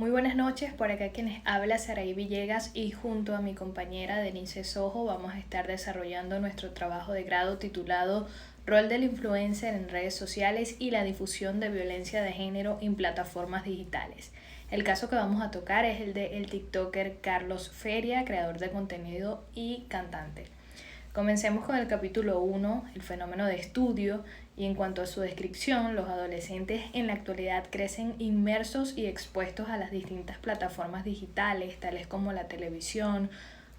Muy buenas noches, por acá quienes habla Saraí Villegas y junto a mi compañera Denise Sojo vamos a estar desarrollando nuestro trabajo de grado titulado Rol del influencer en redes sociales y la difusión de violencia de género en plataformas digitales. El caso que vamos a tocar es el de el TikToker Carlos Feria, creador de contenido y cantante. Comencemos con el capítulo 1, el fenómeno de estudio, y en cuanto a su descripción, los adolescentes en la actualidad crecen inmersos y expuestos a las distintas plataformas digitales, tales como la televisión,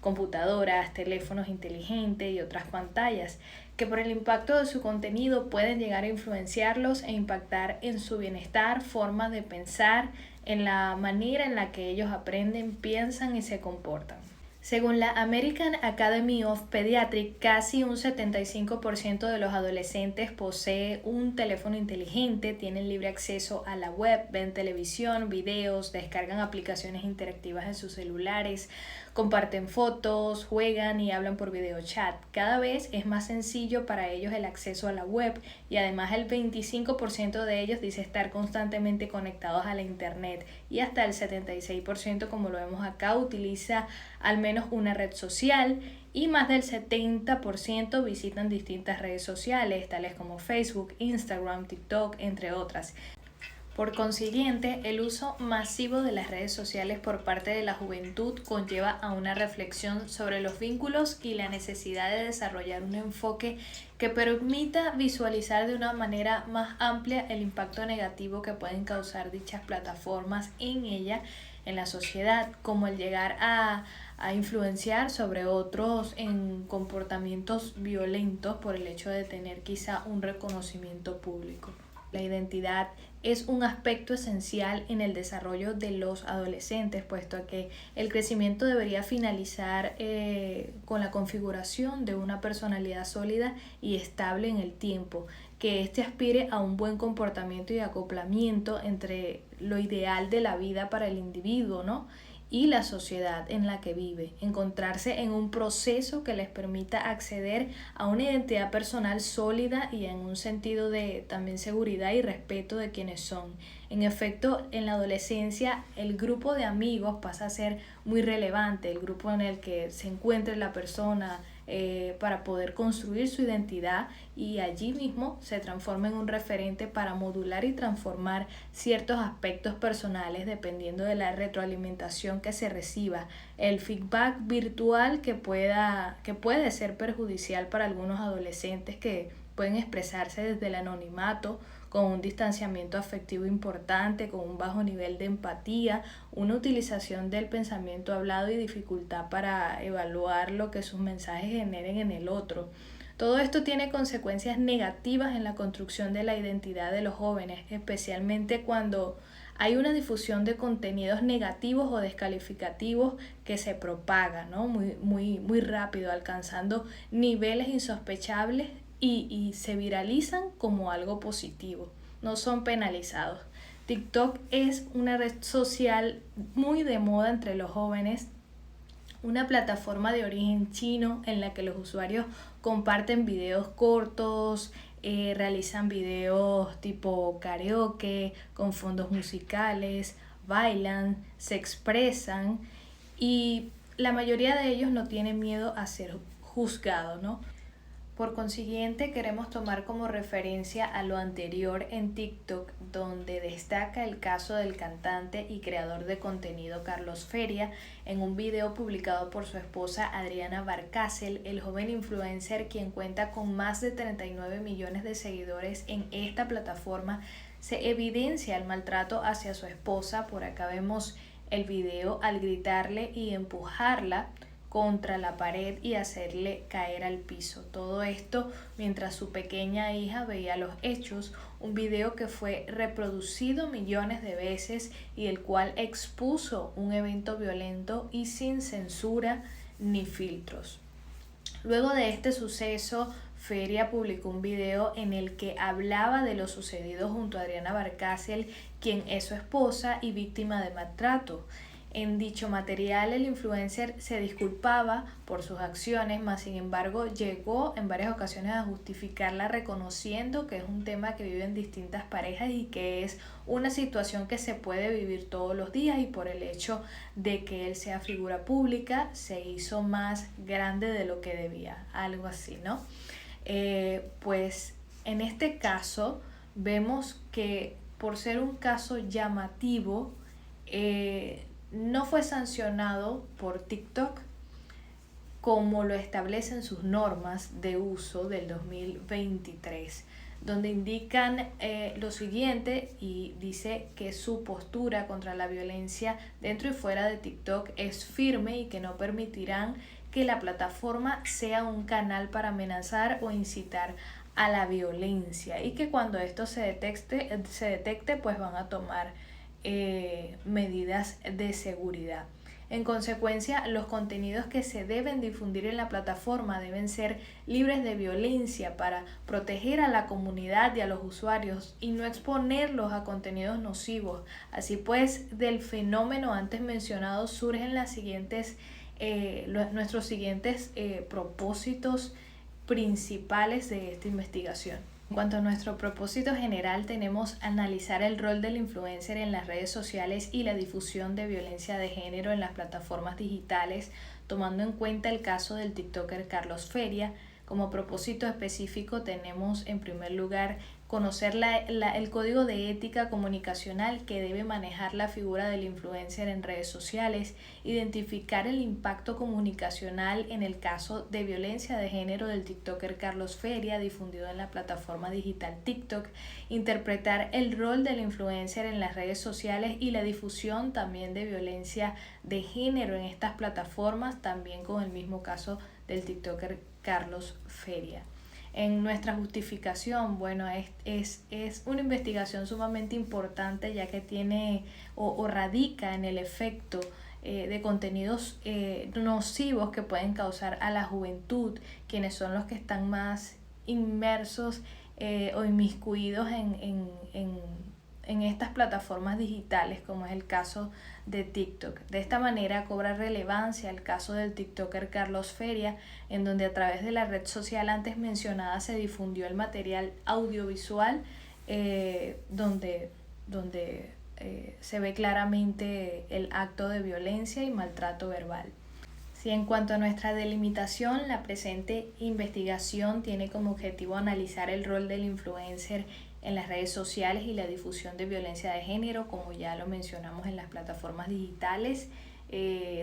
computadoras, teléfonos inteligentes y otras pantallas, que por el impacto de su contenido pueden llegar a influenciarlos e impactar en su bienestar, forma de pensar, en la manera en la que ellos aprenden, piensan y se comportan. Según la American Academy of Pediatrics, casi un 75% de los adolescentes posee un teléfono inteligente, tienen libre acceso a la web, ven televisión, videos, descargan aplicaciones interactivas en sus celulares, comparten fotos, juegan y hablan por videochat. Cada vez es más sencillo para ellos el acceso a la web y además el 25% de ellos dice estar constantemente conectados a la internet y hasta el 76%, como lo vemos acá, utiliza al menos una red social y más del 70% visitan distintas redes sociales tales como Facebook, Instagram, TikTok, entre otras. Por consiguiente, el uso masivo de las redes sociales por parte de la juventud conlleva a una reflexión sobre los vínculos y la necesidad de desarrollar un enfoque que permita visualizar de una manera más amplia el impacto negativo que pueden causar dichas plataformas en ella, en la sociedad, como el llegar a influenciar sobre otros en comportamientos violentos por el hecho de tener quizá un reconocimiento público. La identidad es un aspecto esencial en el desarrollo de los adolescentes, puesto que el crecimiento debería finalizar con la configuración de una personalidad sólida y estable en el tiempo, que éste aspire a un buen comportamiento y acoplamiento entre lo ideal de la vida para el individuo, ¿no?, y la sociedad en la que vive, encontrarse en un proceso que les permita acceder a una identidad personal sólida y en un sentido de también seguridad y respeto de quienes son. En efecto, en la adolescencia el grupo de amigos pasa a ser muy relevante, el grupo en el que se encuentre la persona para poder construir su identidad y allí mismo se transforma en un referente para modular y transformar ciertos aspectos personales dependiendo de la retroalimentación que se reciba. El feedback virtual que puede ser perjudicial para algunos adolescentes que pueden expresarse desde el anonimato, con un distanciamiento afectivo importante, con un bajo nivel de empatía, una utilización del pensamiento hablado y dificultad para evaluar lo que sus mensajes generen en el otro. Todo esto tiene consecuencias negativas en la construcción de la identidad de los jóvenes, especialmente cuando hay una difusión de contenidos negativos o descalificativos que se propaga, ¿no?, muy rápido, alcanzando niveles insospechables y se viralizan como algo positivo, no son penalizados. TikTok es una red social muy de moda entre los jóvenes, una plataforma de origen chino en la que los usuarios comparten videos cortos, realizan videos tipo karaoke con fondos musicales, bailan, se expresan y la mayoría de ellos no tienen miedo a ser juzgados, ¿no? Por consiguiente, queremos tomar como referencia a lo anterior en TikTok, donde destaca el caso del cantante y creador de contenido Carlos Feria. En un video publicado por su esposa Adriana Barcasel, el joven influencer, quien cuenta con más de 39 millones de seguidores en esta plataforma, se evidencia el maltrato hacia su esposa. Por acá vemos el video al gritarle y empujarla contra la pared y hacerle caer al piso. Todo esto mientras su pequeña hija veía los hechos, un video que fue reproducido millones de veces y el cual expuso un evento violento y sin censura ni filtros. Luego de este suceso, Feria publicó un video en el que hablaba de lo sucedido junto a Adriana Barcasel, quien es su esposa y víctima de maltrato. En dicho material, el influencer se disculpaba por sus acciones, mas sin embargo llegó en varias ocasiones a justificarla reconociendo que es un tema que viven distintas parejas y que es una situación que se puede vivir todos los días, y por el hecho de que él sea figura pública se hizo más grande de lo que debía, algo así, ¿no? Pues en este caso vemos que por ser un caso llamativo, no fue sancionado por TikTok como lo establecen sus normas de uso del 2023, donde indican lo siguiente, y dice que su postura contra la violencia dentro y fuera de TikTok es firme y que no permitirán que la plataforma sea un canal para amenazar o incitar a la violencia, y que cuando esto se detecte pues van a tomar medidas de seguridad. En consecuencia, los contenidos que se deben difundir en la plataforma deben ser libres de violencia para proteger a la comunidad y a los usuarios y no exponerlos a contenidos nocivos. Así pues, del fenómeno antes mencionado surgen nuestros siguientes propósitos principales de esta investigación. En cuanto a nuestro propósito general, tenemos analizar el rol del influencer en las redes sociales y la difusión de violencia de género en las plataformas digitales, tomando en cuenta el caso del TikToker Carlos Feria. Como propósito específico tenemos en primer lugar conocer el código de ética comunicacional que debe manejar la figura del influencer en redes sociales, identificar el impacto comunicacional en el caso de violencia de género del TikToker Carlos Feria difundido en la plataforma digital TikTok, interpretar el rol del influencer en las redes sociales y la difusión también de violencia de género en estas plataformas, también con el mismo caso del TikToker Carlos Feria. En nuestra justificación, bueno, es una investigación sumamente importante, ya que tiene o radica en el efecto de contenidos nocivos que pueden causar a la juventud, quienes son los que están más inmersos o inmiscuidos en estas plataformas digitales, como es el caso de TikTok. De esta manera cobra relevancia el caso del TikToker Carlos Feria, en donde a través de la red social antes mencionada se difundió el material audiovisual donde se ve claramente el acto de violencia y maltrato verbal. Sí, en cuanto a nuestra delimitación, la presente investigación tiene como objetivo analizar el rol del influencer en las redes sociales y la difusión de violencia de género, como ya lo mencionamos en las plataformas digitales,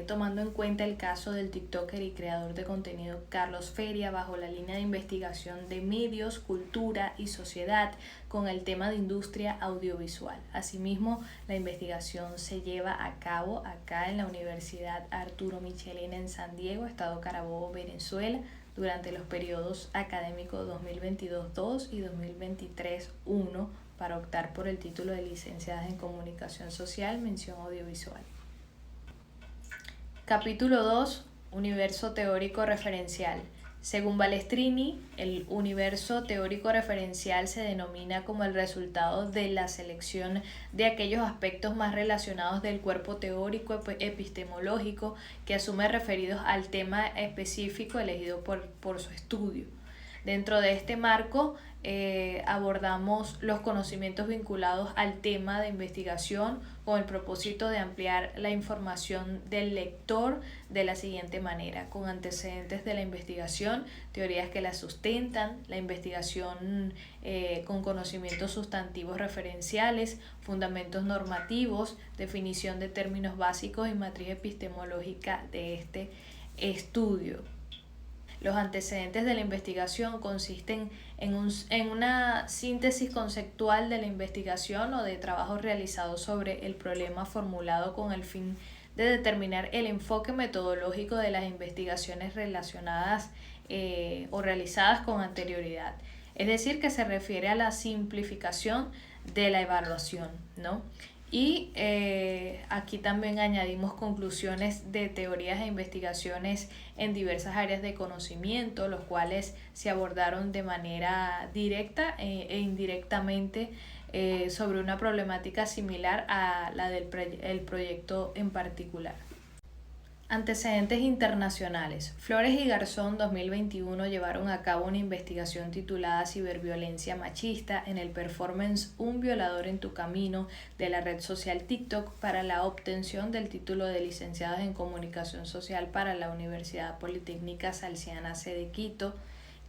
tomando en cuenta el caso del TikToker y creador de contenido Carlos Feria bajo la línea de investigación de medios, cultura y sociedad con el tema de industria audiovisual. Asimismo, la investigación se lleva a cabo acá en la Universidad Arturo Michelena en San Diego, Estado Carabobo, Venezuela, durante los periodos académicos 2022-2 y 2023-1 para optar por el título de licenciada en Comunicación Social, mención audiovisual. Capítulo 2. Universo teórico referencial. Según Balestrini, el universo teórico referencial se denomina como el resultado de la selección de aquellos aspectos más relacionados del cuerpo teórico epistemológico que asume referidos al tema específico elegido por su estudio. Dentro de este marco abordamos los conocimientos vinculados al tema de investigación con el propósito de ampliar la información del lector de la siguiente manera: con antecedentes de la investigación, teorías que la sustentan, la investigación con conocimientos sustantivos referenciales, fundamentos normativos, definición de términos básicos y matriz epistemológica de este estudio. Los antecedentes de la investigación consisten en una síntesis conceptual de la investigación o de trabajos realizados sobre el problema formulado con el fin de determinar el enfoque metodológico de las investigaciones relacionadas o realizadas con anterioridad. Es decir, que se refiere a la simplificación de la evaluación, ¿no? Y aquí también añadimos conclusiones de teorías e investigaciones en diversas áreas de conocimiento, los cuales se abordaron de manera directa e indirectamente sobre una problemática similar a la del proyecto en particular. Antecedentes internacionales. Flores y Garzón 2021 llevaron a cabo una investigación titulada Ciberviolencia machista en el performance Un violador en tu camino de la red social TikTok para la obtención del título de licenciados en Comunicación Social para la Universidad Politécnica Salesiana de Quito,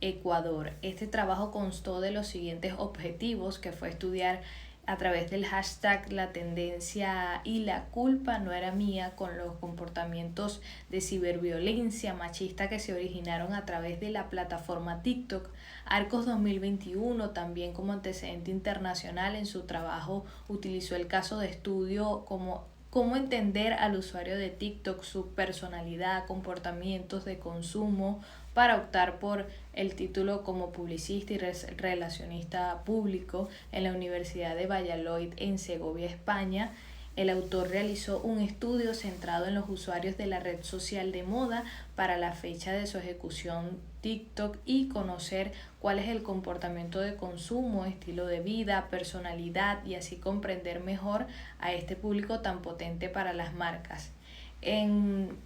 Ecuador. Este trabajo constó de los siguientes objetivos, que fue estudiar a través del hashtag la tendencia y la culpa no era mía con los comportamientos de ciberviolencia machista que se originaron a través de la plataforma TikTok. Arcos 2021 también como antecedente internacional en su trabajo utilizó el caso de estudio como cómo entender al usuario de TikTok, su personalidad, comportamientos de consumo, para optar por el título como publicista y relacionista público en la Universidad de Valladolid en Segovia, España. El autor realizó un estudio centrado en los usuarios de la red social de moda para la fecha de su ejecución TikTok y conocer cuál es el comportamiento de consumo, estilo de vida, personalidad y así comprender mejor a este público tan potente para las marcas. En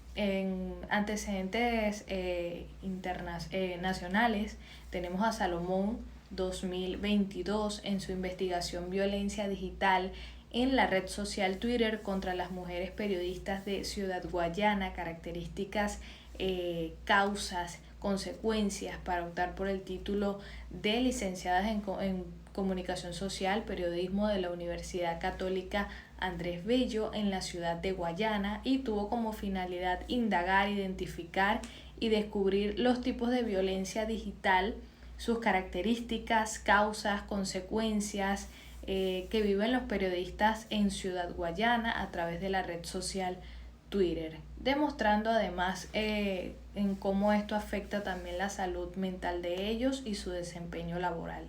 antecedentes nacionales tenemos a Salomón 2022 en su investigación Violencia Digital en la red social Twitter contra las mujeres periodistas de Ciudad Guayana, características, causas, consecuencias, para optar por el título de licenciadas en Comunicación Social, Periodismo de la Universidad Católica Andrés Bello en la ciudad de Guayana, y tuvo como finalidad indagar, identificar y descubrir los tipos de violencia digital, sus características, causas, consecuencias que viven los periodistas en Ciudad Guayana a través de la red social Twitter, demostrando además en cómo esto afecta también la salud mental de ellos y su desempeño laboral.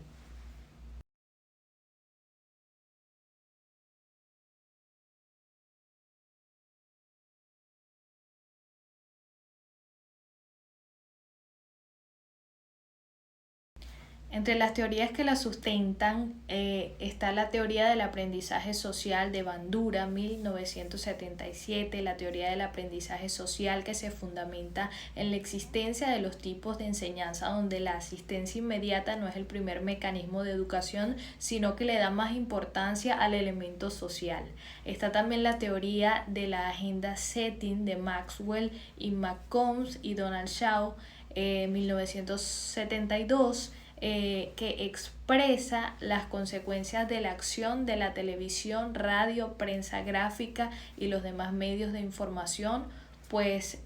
Entre las teorías que la sustentan está la teoría del aprendizaje social de Bandura, 1977, la teoría del aprendizaje social que se fundamenta en la existencia de los tipos de enseñanza donde la asistencia inmediata no es el primer mecanismo de educación, sino que le da más importancia al elemento social. Está también la teoría de la agenda setting de Maxwell y McCombs y Donald Shaw, 1972, que expresa las consecuencias de la acción de la televisión, radio, prensa gráfica y los demás medios de información, pues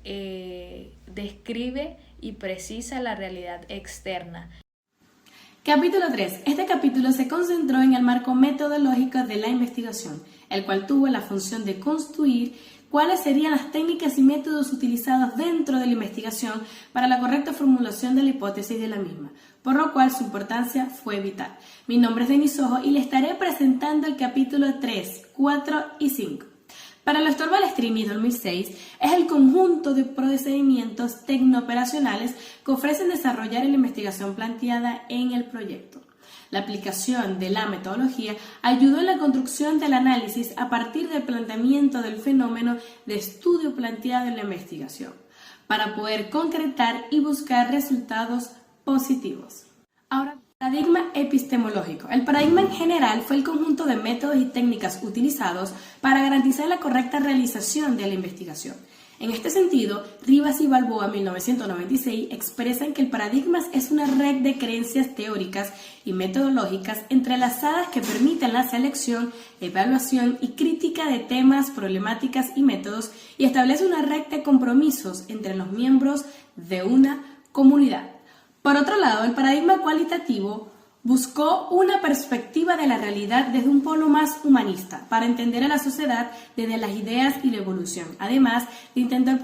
describe y precisa la realidad externa. Capítulo 3. Este capítulo se concentró en el marco metodológico de la investigación, el cual tuvo la función de construir cuáles serían las técnicas y métodos utilizados dentro de la investigación para la correcta formulación de la hipótesis de la misma, por lo cual su importancia fue vital. Mi nombre es Denise Ojo y le estaré presentando el capítulo 3, 4 y 5. Para el doctor Balestrini 2006 es el conjunto de procedimientos tecnooperacionales que ofrecen desarrollar la investigación planteada en el proyecto. La aplicación de la metodología ayudó en la construcción del análisis a partir del planteamiento del fenómeno de estudio planteado en la investigación, para poder concretar y buscar resultados positivos. Ahora, paradigma epistemológico. El paradigma en general fue el conjunto de métodos y técnicas utilizados para garantizar la correcta realización de la investigación. En este sentido, Rivas y Balboa, 1996, expresan que el paradigma es una red de creencias teóricas y metodológicas entrelazadas que permiten la selección, evaluación y crítica de temas, problemáticas y métodos, y establece una red de compromisos entre los miembros de una comunidad. Por otro lado, el paradigma cualitativo buscó una perspectiva de la realidad desde un polo más humanista, para entender a la sociedad desde las ideas y la evolución, además de intentar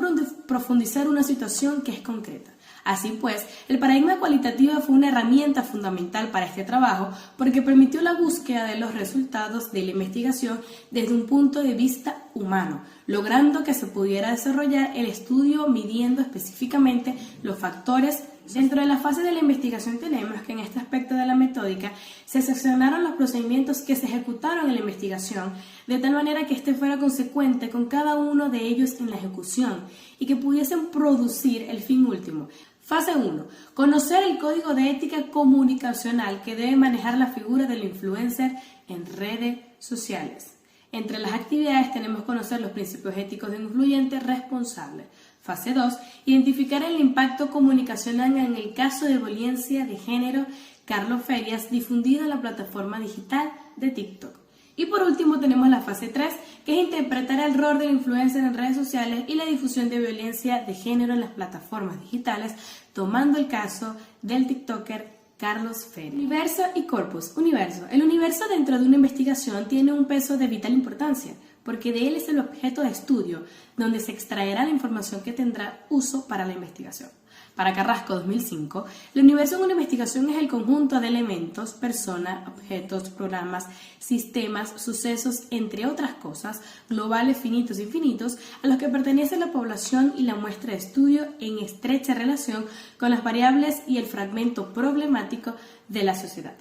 profundizar una situación que es concreta. Así pues, el paradigma cualitativo fue una herramienta fundamental para este trabajo porque permitió la búsqueda de los resultados de la investigación desde un punto de vista humano, logrando que se pudiera desarrollar el estudio midiendo específicamente los factores Dentro de la fase de la investigación tenemos que en este aspecto de la metódica se seccionaron los procedimientos que se ejecutaron en la investigación, de tal manera que éste fuera consecuente con cada uno de ellos en la ejecución y que pudiesen producir el fin último. Fase 1. Conocer el código de ética comunicacional que debe manejar la figura del influencer en redes sociales. Entre las actividades tenemos que conocer los principios éticos de un influyente responsable. Fase 2. Identificar el impacto comunicacional en el caso de violencia de género Carlos Ferias difundido en la plataforma digital de TikTok. Y por último tenemos la fase 3, que es interpretar el rol del influencer en redes sociales y la difusión de violencia de género en las plataformas digitales, tomando el caso del TikToker Carlos Ferias. Universo y corpus. Universo. El universo dentro de una investigación tiene un peso de vital importancia, porque de él es el objeto de estudio, donde se extraerá la información que tendrá uso para la investigación. Para Carrasco 2005, el universo en una investigación es el conjunto de elementos, personas, objetos, programas, sistemas, sucesos, entre otras cosas, globales, finitos e infinitos, a los que pertenece la población y la muestra de estudio en estrecha relación con las variables y el fragmento problemático de la sociedad,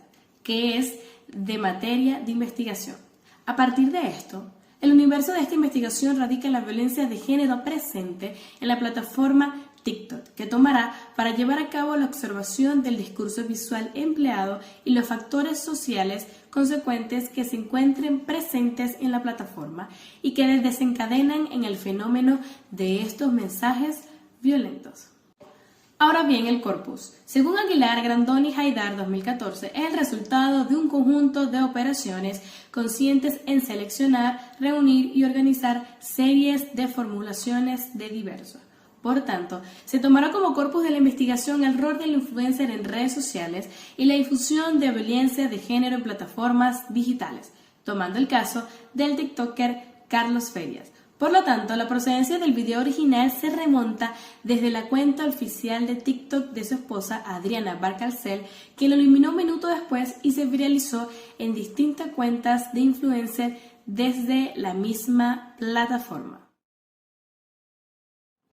que es de materia de investigación. A partir de esto, el universo de esta investigación radica en la violencia de género presente en la plataforma TikTok, que tomará para llevar a cabo la observación del discurso visual empleado y los factores sociales consecuentes que se encuentren presentes en la plataforma y que desencadenan en el fenómeno de estos mensajes violentos. Ahora bien, el corpus. Según Aguilar, Grandón y Haidar 2014, es el resultado de un conjunto de operaciones conscientes en seleccionar, reunir y organizar series de formulaciones de diversos. Por tanto, se tomará como corpus de la investigación el rol del influencer en redes sociales y la difusión de violencia de género en plataformas digitales, tomando el caso del TikToker Carlos Ferias. Por lo tanto, la procedencia del video original se remonta desde la cuenta oficial de TikTok de su esposa Adriana Barcalcel, que lo eliminó un minuto después y se viralizó en distintas cuentas de influencer desde la misma plataforma.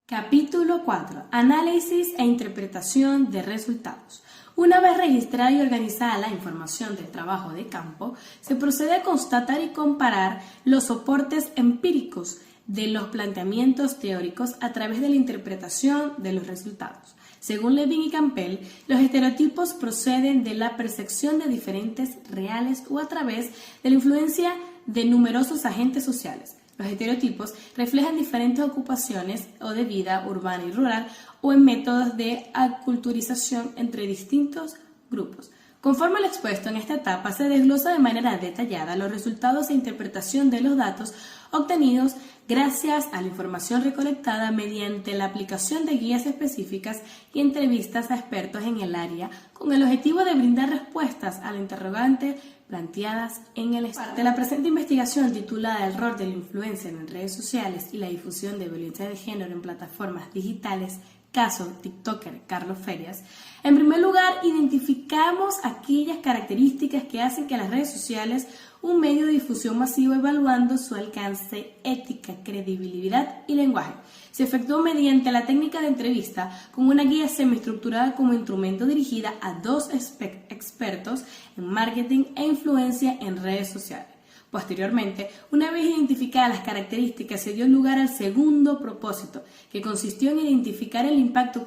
Capítulo 4. Análisis e interpretación de resultados. Una vez registrada y organizada la información del trabajo de campo, se procede a constatar y comparar los soportes empíricos de los planteamientos teóricos a través de la interpretación de los resultados. Según Levin y Campbell, los estereotipos proceden de la percepción de diferentes reales o a través de la influencia de numerosos agentes sociales. Los estereotipos reflejan diferentes ocupaciones o de vida urbana y rural o en métodos de aculturización entre distintos grupos. Conforme al expuesto en esta etapa, se desglosa de manera detallada los resultados e interpretación de los datos obtenidos gracias a la información recolectada mediante la aplicación de guías específicas y entrevistas a expertos en el área con el objetivo de brindar respuestas a la interrogante planteadas en el estudio. De la presente investigación titulada El rol del influencer en redes sociales y la difusión de violencia de género en plataformas digitales, caso TikToker Carlos Ferias, en primer lugar identificamos aquellas características que hacen que las redes sociales un medio de difusión masivo evaluando su alcance, ética, credibilidad y lenguaje. Se efectuó mediante la técnica de entrevista con una guía semiestructurada como instrumento dirigida a dos expertos en marketing e influencia en redes sociales. Posteriormente, una vez identificadas las características, se dio lugar al segundo propósito, que consistió en identificar el impacto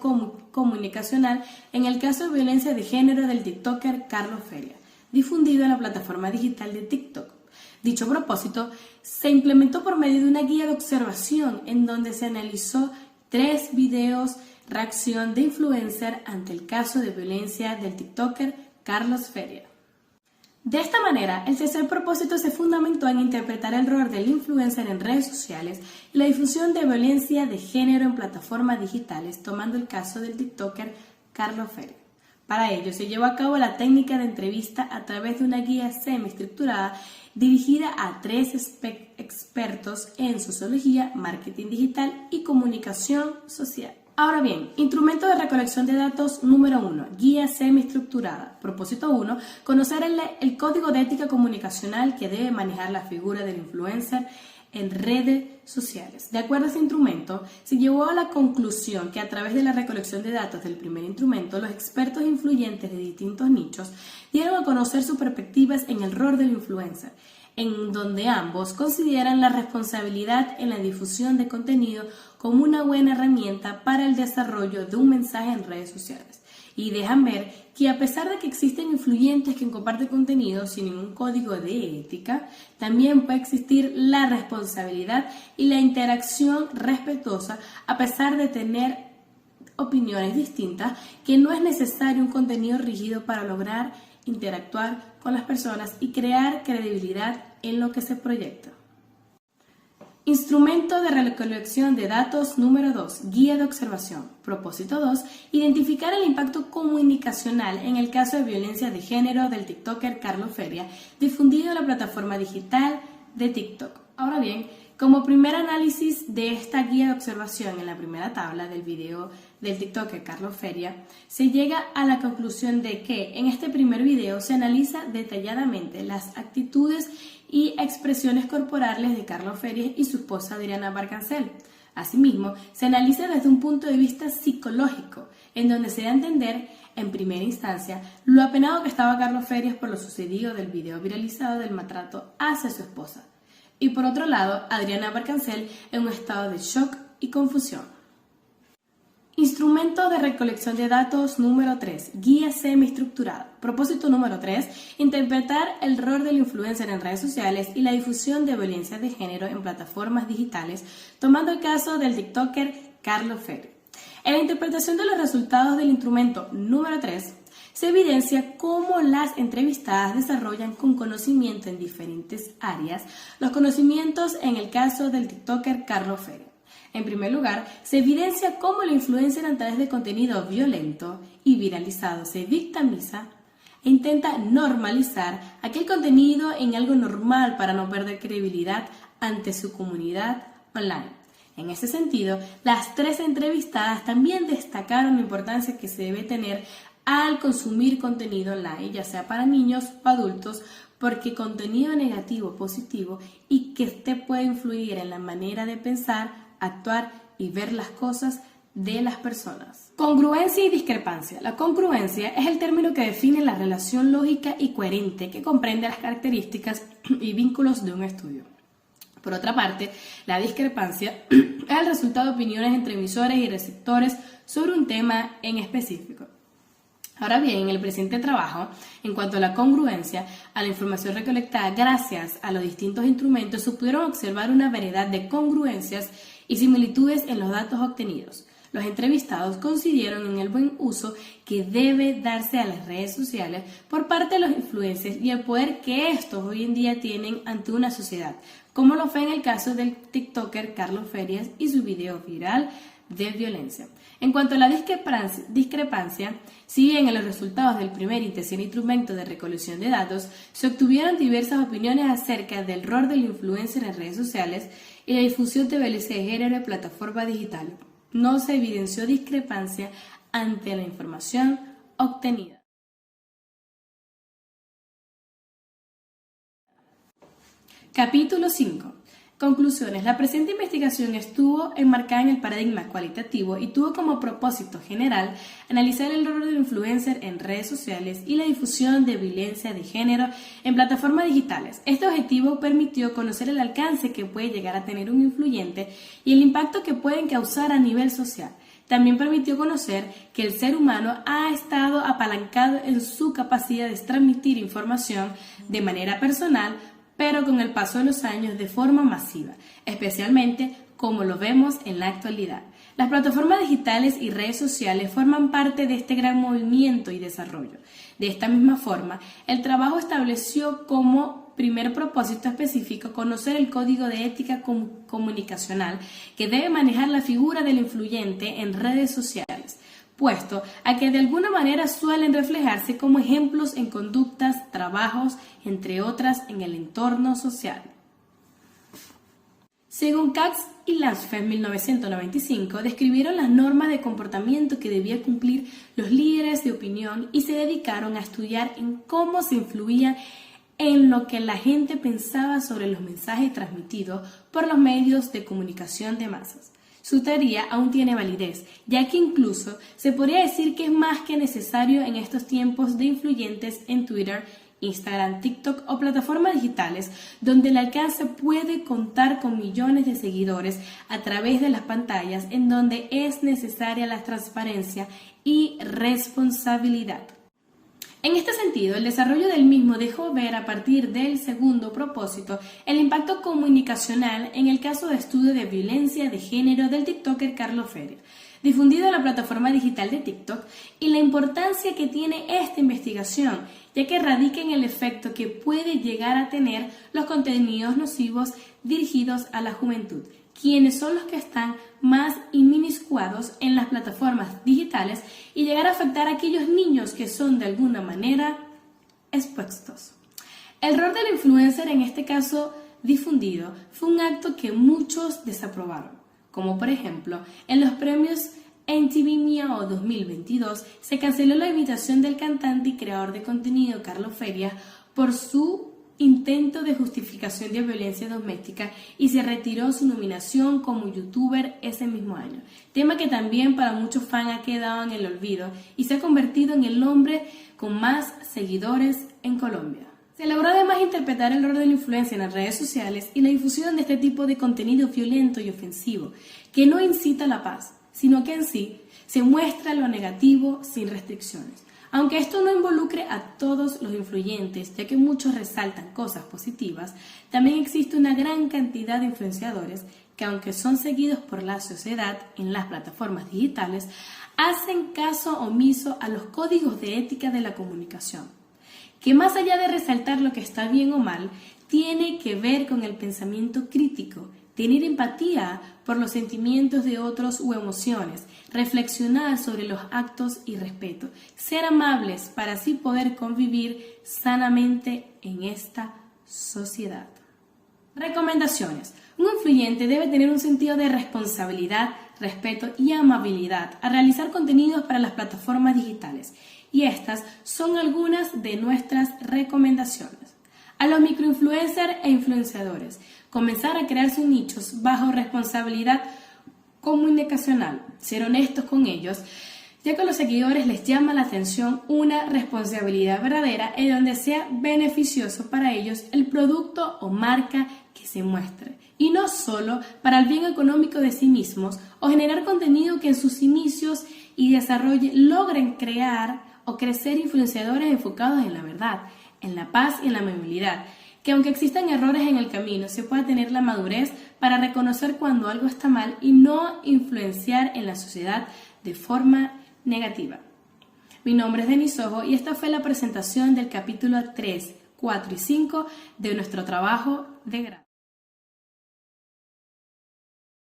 comunicacional en el caso de violencia de género del TikToker Carlos Ferias, difundido en la plataforma digital de TikTok. Dicho propósito se implementó por medio de una guía de observación en donde se analizó 3 videos reacción de influencer ante el caso de violencia del TikToker Carlos Ferias. De esta manera, el tercer propósito se fundamentó en interpretar el rol del influencer en redes sociales y la difusión de violencia de género en plataformas digitales, tomando el caso del TikToker Carlos Ferias. Para ello, se llevó a cabo la técnica de entrevista a través de una guía semiestructurada dirigida a 3 expertos en sociología, marketing digital y comunicación social. Ahora bien, instrumento de recolección de datos número 1, guía semiestructurada. Propósito 1, conocer el código de ética comunicacional que debe manejar la figura del influencer en redes sociales. De acuerdo a este instrumento, se llevó a la conclusión que a través de la recolección de datos del primer instrumento, los expertos influyentes de distintos nichos dieron a conocer sus perspectivas en el rol del influencer, en donde ambos consideran la responsabilidad en la difusión de contenido como una buena herramienta para el desarrollo de un mensaje en redes sociales. Y dejan ver que a pesar de que existen influyentes que comparten contenido sin ningún código de ética, también puede existir la responsabilidad y la interacción respetuosa a pesar de tener opiniones distintas, que no es necesario un contenido rígido para lograr interactuar con las personas y crear credibilidad en lo que se proyecta. Instrumento de recolección de datos número 2, guía de observación. Propósito 2, identificar el impacto comunicacional en el caso de violencia de género del TikToker Carlos Feria, difundido en la plataforma digital de TikTok. Ahora bien, como primer análisis de esta guía de observación en la primera tabla del video del TikToker Carlos Feria, se llega a la conclusión de que en este primer video se analiza detalladamente las actitudes y expresiones corporales de Carlos Feria y su esposa Adriana Barcancel. Asimismo, se analiza desde un punto de vista psicológico, en donde se da a entender, en primera instancia, lo apenado que estaba Carlos Feria por lo sucedido del video viralizado del maltrato hacia su esposa. Y por otro lado, Adriana Barcancel en un estado de shock y confusión. Instrumento de recolección de datos número 3, guía semi-estructurada. Propósito número 3, interpretar el rol del influencer en redes sociales y la difusión de violencia de género en plataformas digitales, tomando el caso del TikToker Carlos Feria. En la interpretación de los resultados del instrumento número 3, se evidencia cómo las entrevistadas desarrollan con conocimiento en diferentes áreas los conocimientos en el caso del TikToker Carlos Feria. En primer lugar, se evidencia cómo la influencer a través de contenido violento y viralizado se victimiza e intenta normalizar aquel contenido en algo normal para no perder credibilidad ante su comunidad online. En ese sentido, las 3 entrevistadas también destacaron la importancia que se debe tener al consumir contenido online, ya sea para niños o adultos, porque contenido negativo o positivo y que este puede influir en la manera de pensar, actuar y ver las cosas de las personas. Congruencia y discrepancia. La congruencia es el término que define la relación lógica y coherente que comprende las características y vínculos de un estudio. Por otra parte, la discrepancia es el resultado de opiniones entre emisores y receptores sobre un tema en específico. Ahora bien, en el presente trabajo, en cuanto a la congruencia, a la información recolectada gracias a los distintos instrumentos, se pudieron observar una variedad de congruencias y similitudes en los datos obtenidos. Los entrevistados coincidieron en el buen uso que debe darse a las redes sociales por parte de los influencers y el poder que estos hoy en día tienen ante una sociedad, como lo fue en el caso del TikToker Carlos Ferias y su video viral de violencia. En cuanto a la discrepancia, si bien en los resultados del primer y tercer instrumento de recolección de datos se obtuvieron diversas opiniones acerca del rol del influencer en redes sociales y la difusión de violencia de género en plataformas digitales, no se evidenció discrepancia ante la información obtenida. Capítulo 5. Conclusiones. La presente investigación estuvo enmarcada en el paradigma cualitativo y tuvo como propósito general analizar el rol del influencer en redes sociales y la difusión de violencia de género en plataformas digitales. Este objetivo permitió conocer el alcance que puede llegar a tener un influyente y el impacto que pueden causar a nivel social. También permitió conocer que el ser humano ha estado apalancado en su capacidad de transmitir información de manera personal, pero con el paso de los años de forma masiva, especialmente como lo vemos en la actualidad. Las plataformas digitales y redes sociales forman parte de este gran movimiento y desarrollo. De esta misma forma, el trabajo estableció como primer propósito específico conocer el código de ética comunicacional que debe manejar la figura del influyente en redes sociales, puesto a que de alguna manera suelen reflejarse como ejemplos en conductas, trabajos, entre otras, en el entorno social. Según Katz y Lansfeld, 1995, describieron las normas de comportamiento que debían cumplir los líderes de opinión y se dedicaron a estudiar en cómo se influía en lo que la gente pensaba sobre los mensajes transmitidos por los medios de comunicación de masas. Su teoría aún tiene validez, ya que incluso se podría decir que es más que necesario en estos tiempos de influyentes en Twitter, Instagram, TikTok o plataformas digitales, donde el alcance puede contar con millones de seguidores a través de las pantallas, en donde es necesaria la transparencia y responsabilidad. En este sentido, el desarrollo del mismo dejó ver a partir del segundo propósito el impacto comunicacional en el caso de estudio de violencia de género del TikToker Carlos Feria, difundido en la plataforma digital de TikTok, y la importancia que tiene esta investigación, ya que radica en el efecto que puede llegar a tener los contenidos nocivos dirigidos a la juventud, quienes son los que están más inmiscuidos en las plataformas digitales, y llegar a afectar a aquellos niños que son de alguna manera expuestos. El rol del influencer en este caso difundido fue un acto que muchos desaprobaron, como por ejemplo en los premios MTV Miau 2022 se canceló la invitación del cantante y creador de contenido Carlos Feria por su intento de justificación de violencia doméstica, y se retiró su nominación como youtuber ese mismo año, tema que también para muchos fans ha quedado en el olvido y se ha convertido en el hombre con más seguidores en Colombia. Se logró además interpretar el rol de la influencia en las redes sociales y la difusión de este tipo de contenido violento y ofensivo, que no incita a la paz, sino que en sí se muestra lo negativo sin restricciones. Aunque esto no involucre a todos los influyentes, ya que muchos resaltan cosas positivas, también existe una gran cantidad de influenciadores que, aunque son seguidos por la sociedad en las plataformas digitales, hacen caso omiso a los códigos de ética de la comunicación, que más allá de resaltar lo que está bien o mal, tiene que ver con el pensamiento crítico, tener empatía por los sentimientos de otros o emociones, reflexionar sobre los actos y respeto, ser amables para así poder convivir sanamente en esta sociedad. Recomendaciones. Un influyente debe tener un sentido de responsabilidad, respeto y amabilidad al realizar contenidos para las plataformas digitales, y estas son algunas de nuestras recomendaciones. A los microinfluencers e influenciadores, comenzar a crear sus nichos bajo responsabilidad comunicacional, ser honestos con ellos, ya que a los seguidores les llama la atención una responsabilidad verdadera en donde sea beneficioso para ellos el producto o marca que se muestre, y no solo para el bien económico de sí mismos, o generar contenido que en sus inicios y desarrollo logren crear o crecer influenciadores enfocados en la verdad, en la paz y en la amabilidad, que aunque existan errores en el camino, se pueda tener la madurez para reconocer cuando algo está mal y no influenciar en la sociedad de forma negativa. Mi nombre es Denise Ojo y esta fue la presentación del capítulo 3, 4 y 5 de nuestro trabajo de grado.